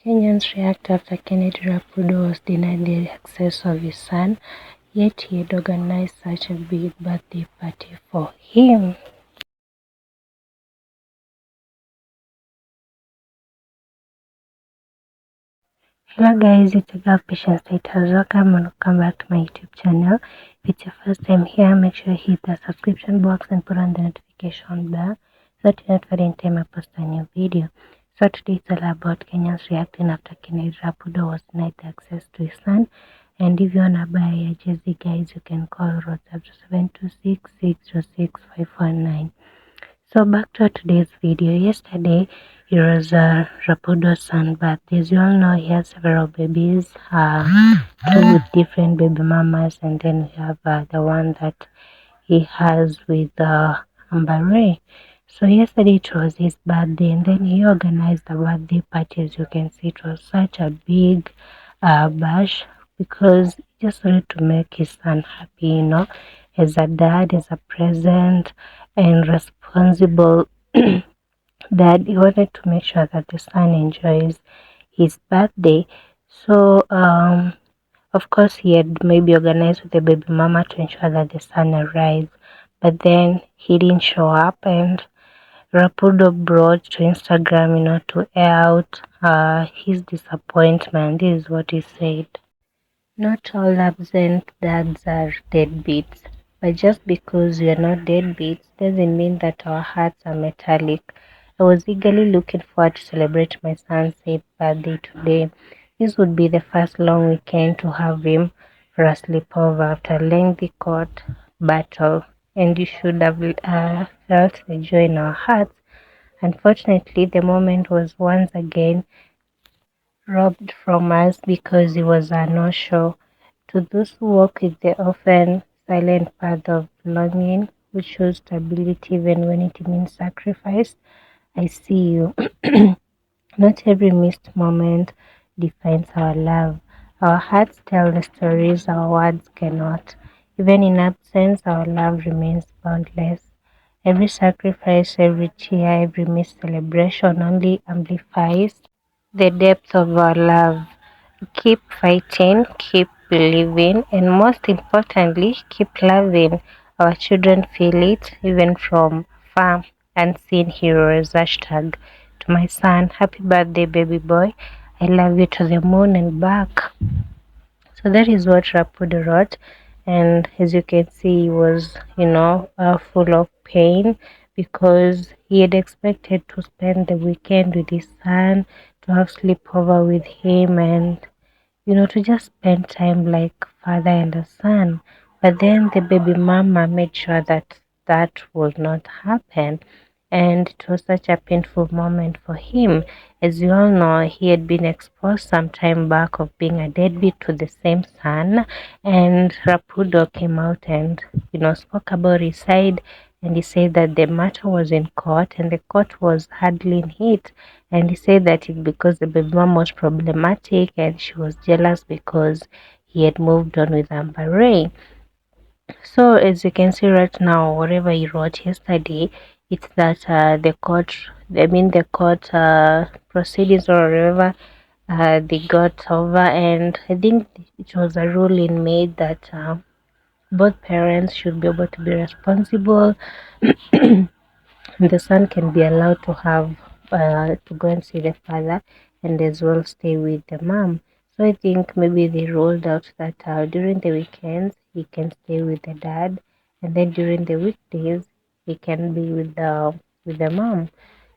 Kenyans react after Kennedy Rapudo was denied the access of his son, yet he had organized such a big birthday party for him. Hello guys, it's your girl Patience Titles. Welcome back to my YouTube channel. If it's your first time here, make sure you hit the subscription box and put on the notification bell so that you're notified anytime I post a new video. So today it's all about Kenyans reacting after Kennedy Rapudo was denied access to his son. And if you wanna buy a jersey, guys, you can call WhatsApp to 726-606-519. So back to today's video. Yesterday it was Rapudo's son, but as you all know, he has several babies, two with different baby mamas, and then we have the one that he has with Amber Ray. So yesterday it was his birthday, and then he organized the birthday party. As you can see, it was such a big bash because he just wanted to make his son happy, as a dad, as a present and responsible dad. He wanted to make sure that the son enjoys his birthday. So of course he had maybe organized with the baby mama to ensure that the son arrives, but then he didn't show up, and Rapudo brought to Instagram, to air out his disappointment. This is what he said. Not all absent dads are deadbeats, but just because we are not deadbeats doesn't mean that our hearts are metallic. I was eagerly looking forward to celebrate my son's 8th birthday today. This would be the first long weekend to have him for a sleepover after a lengthy court battle, and you should have felt the joy in our hearts. Unfortunately, the moment was once again robbed from us because he was a no-show. To those who walk with the often silent path of longing, who choose stability even when it means sacrifice, I see you. Not every missed moment defines our love. Our hearts tell the stories our words cannot. Even in absence, our love remains boundless. Every sacrifice, every tear, every missed celebration only amplifies the depth of our love. Keep fighting, keep believing, and most importantly, keep loving. Our children feel it, even from far. Unseen heroes. Hashtag to my son. Happy birthday, baby boy. I love you to the moon and back. So that is what Rapudo wrote. And as you can see, he was, full of pain because he had expected to spend the weekend with his son, to have sleepover with him, and to just spend time like father and a son. But then the baby mama made sure that that would not happen. And it was such a painful moment for him. As you all know, he had been exposed some time back of being a deadbeat to the same son. And Rapudo came out and, spoke about his side. And he said that the matter was in court and the court was handling it. And he said that it's because the baby mom was problematic and she was jealous because he had moved on with Amber Ray. So as you can see right now, whatever he wrote yesterday, it's that the court proceedings or whatever, they got over, and I think it was a ruling made that both parents should be able to be responsible. The son can be allowed to have to go and see the father and as well stay with the mom. So I think maybe they rolled out that during the weekends he can stay with the dad, and then during the weekdays he can be with the mom.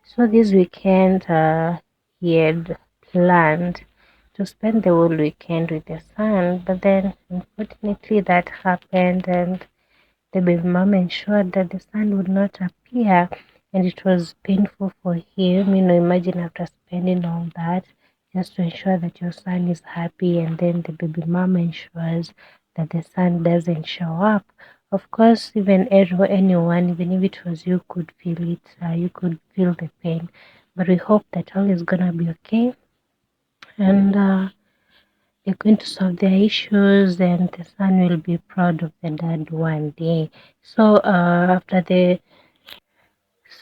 So this weekend he had planned to spend the whole weekend with the son, but then unfortunately that happened, and the baby mom ensured that the son would not appear, and it was painful for him. Imagine after spending all that just to ensure that your son is happy, and then the baby mom ensures that the son doesn't show up. Of course, even anyone, even if it was you, could feel it. You could feel the pain, but we hope that all is gonna be okay, and they're going to solve their issues, and the son will be proud of the dad one day. So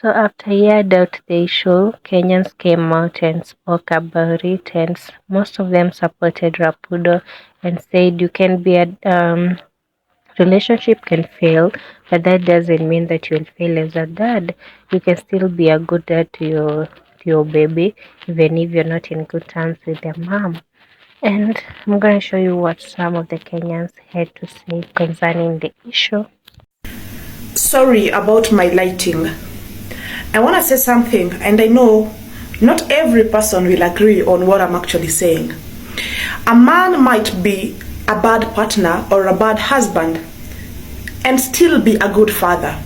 So after he heard out the issue, Kenyans came out and spoke about it, and most of them supported Rapudo and said you can be a relationship can fail, but that doesn't mean that you'll fail as a dad. You can still be a good dad to your baby, even if you're not in good terms with their mom. And I'm going to show you what some of the Kenyans had to say concerning the issue. Sorry about my lighting. I want to say something, and I know not every person will agree on what I'm actually saying. A man might be a bad partner or a bad husband and still be a good father.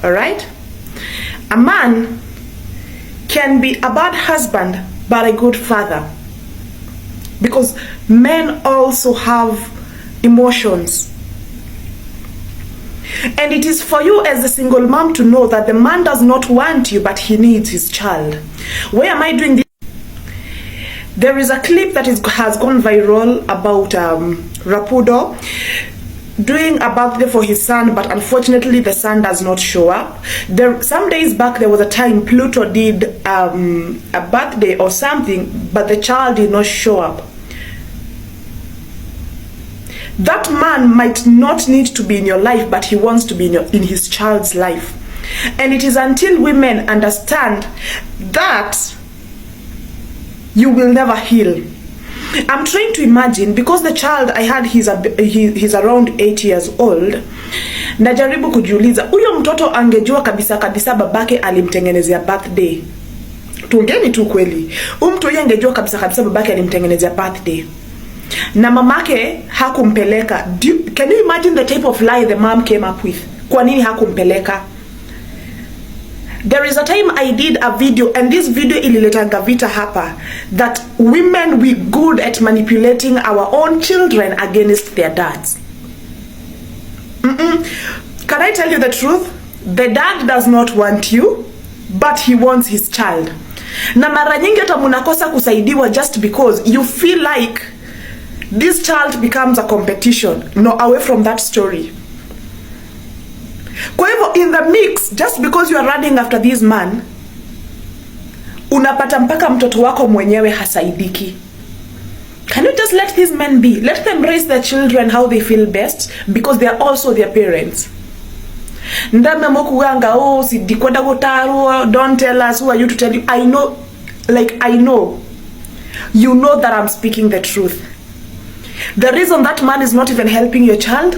All right? A man can be a bad husband but a good father, because men also have emotions. And it is for you as a single mom to know that the man does not want you, but he needs his child. Why am I doing this? There is a clip that has gone viral about Rapudo doing a birthday for his son, but unfortunately the son does not show up. Some days back there was a time Pluto did a birthday or something, but the child did not show up. That man might not need to be in your life, but he wants to be in his child's life. And it is until women understand that you will never heal. I'm trying to imagine, because the child I had, he's around 8 years old. Najaribu kujiuliza, huyo mtoto angejua kabisa kabisa babake alimtengenezea birthday. Tuongeni tu kweli. Mtu huyo angejua kabisa kabisa babake alimtengenezea birthday, na mamake hakumpeleka. Can you imagine the type of lie the mom came up with? Kwa nini hakumpeleka? There is a time I did a video, and this video ililetanga vita hapa, that women we good at manipulating our own children against their dads. Can I tell you the truth? The dad does not want you, but he wants his child. Na mara nyingi hata munakosa kusaidiwa just because you feel like this child becomes a competition. No, away from that story. Kwa hivyo in the mix, just because you are running after this man, unapata mpaka mtoto wako mwenyewe hasaidiki. Can you just let these men be? Let them raise their children how they feel best, because they are also their parents. Ndame mokuanga, oh, si dikwenda gotaru, don't tell us, who are you to tell you? I know, I know. You know that I'm speaking the truth. The reason that man is not even helping your child,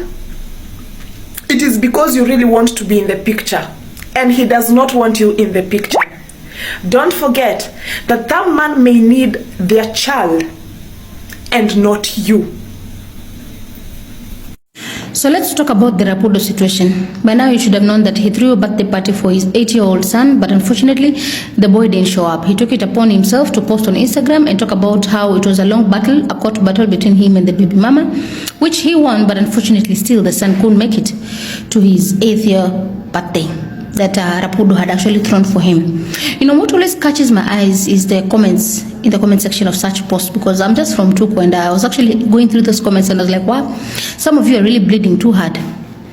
it is because you really want to be in the picture, and he does not want you in the picture. Don't forget that that man may need their child and not you. So let's talk about the Rapudo situation. By now you should have known that he threw a birthday party for his 8-year-old son, but unfortunately the boy didn't show up. He took it upon himself to post on Instagram and talk about how it was a long battle, a court battle between him and the baby mama, which he won, but unfortunately still the son couldn't make it to his 8th year birthday that Rapudo had actually thrown for him. You know, what always catches my eyes is the comments in the comment section of such posts, because I'm just from Tuku, and I was actually going through those comments and I was like, wow, some of you are really bleeding too hard.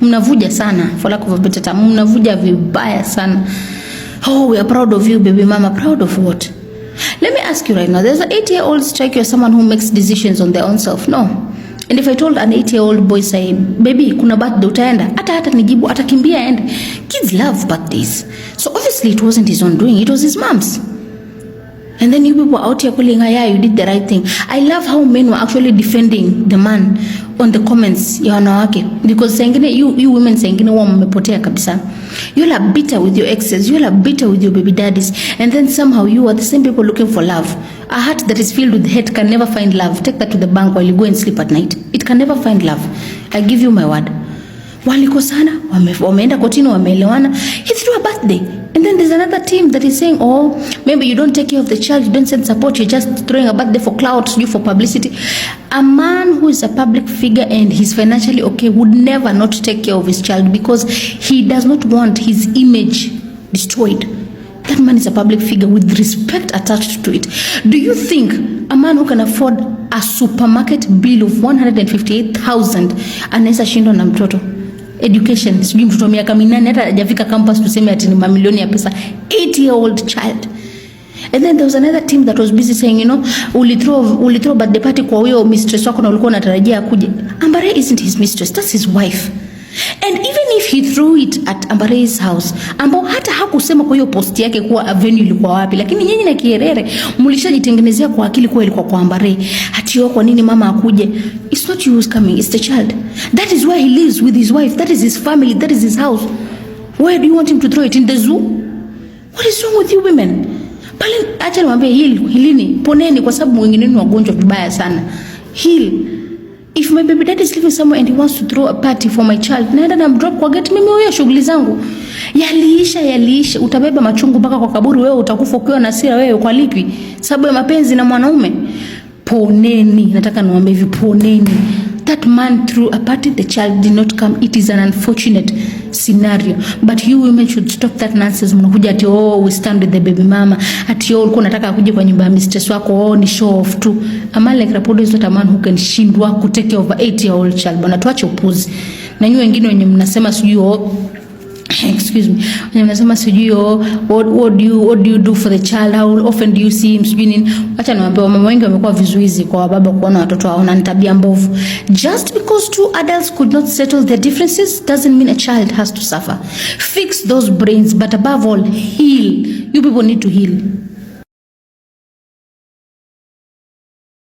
Mnavuja sana, for lack of a better term. Mnavuja vibaya sana. Oh, we are proud of you, baby mama. Proud of what? Let me ask you right now, there's an 8-year-old strike you as someone who makes decisions on their own self? No. And if I told an 8-year-old boy, say, baby, kuna birthday utaenda, hata nijibu, atakimbia ende. Kids love birthdays. So obviously it wasn't his own doing, it was his mom's. And then you people out here calling her, yeah, you did the right thing. I love how men were actually defending the man on the comments ya wanawake, because sengine you women sengine wa mmepotea kabisa. You are bitter with your exes, you are bitter with your baby daddies, and then somehow you are the same people looking for love. A heart that is filled with hate can never find love. Take that to the bank while you go and sleep at night. It can never find love. I give you my word. Walikosana, wameenda kotini, wameelewana. He threw a birthday. And then there's another team that is saying, oh, maybe you don't take care of the child, you don't send support, you're just throwing a birthday for clout, you for publicity. A man who is a public figure and he's financially okay would never not take care of his child, because he does not want his image destroyed. That man is a public figure with respect attached to it. Do you think a man who can afford a supermarket bill of 158,000 anaweza shindwa na mtoto? education. Sijui mtoto wa miaka 8 hata hajafika campus tuseme ati ni mamilioni ya pesa. 8-year-old child. And then there was another team that was busy saying, you know, ulithrow birthday party kwa huyo mistress wako na ulikuwa unatarajia akuje. Ambare isn't his mistress, that's his wife. And even if he threw it at Ambare's house, ambao hata hakusema kwa hiyo post yake kuwa avenue ilikuwa wapi, lakini nyinyi na Kierere mlishajitengenezea kwa akili kuwa ilikuwa kwa Ambare. Hatio kwa nini mama akuje? It's not you who's coming, it's the child. That is where he lives with his wife, that is his family, that is his house. Where do you want him to throw it? In the zoo? What is wrong with you women? Pale acha niwaambie hilini, poneni kwa sababu wengine ni wagonjwa vibaya sana. Heal. If my baby dad is living somewhere and he wants to throw a party for my child, naenda na drop kwa gate, mimi huyo shughuli zangu. Yaliisha, utabeba machungu mpaka kwa kaburi, wewe utakufa ukiwa na hasira wewe kwa lipi? Sababu ya mapenzi na mwanaume. Poneni, nataka niwaambie hivi, poneni. That man threw a party, the child did not come. It is an unfortunate scenario, but you women should stop that nonsense. Mnakuja ati we stand with the baby mama, ati ulikuwa unataka akuje kwa nyumba ya mistress wako, ni show off tu. A man like Rapudo is not a man who can shindwa ku take care of an 8-year-old child. Bwana, tuache upuzi. Na nyinyi wengine wenye mnasema sijui excuse me, wenye mnasema sijui what do you do for the child, how often do you see him, sijui nini. Acha niwaambie, mama wengi wamekuwa vizuizi kwa baba kuona watoto wao na tabia mbovu. Just because two adults could not settle their differences doesn't mean a child has to suffer. Fix those brains, but above all, heal. You people need to heal.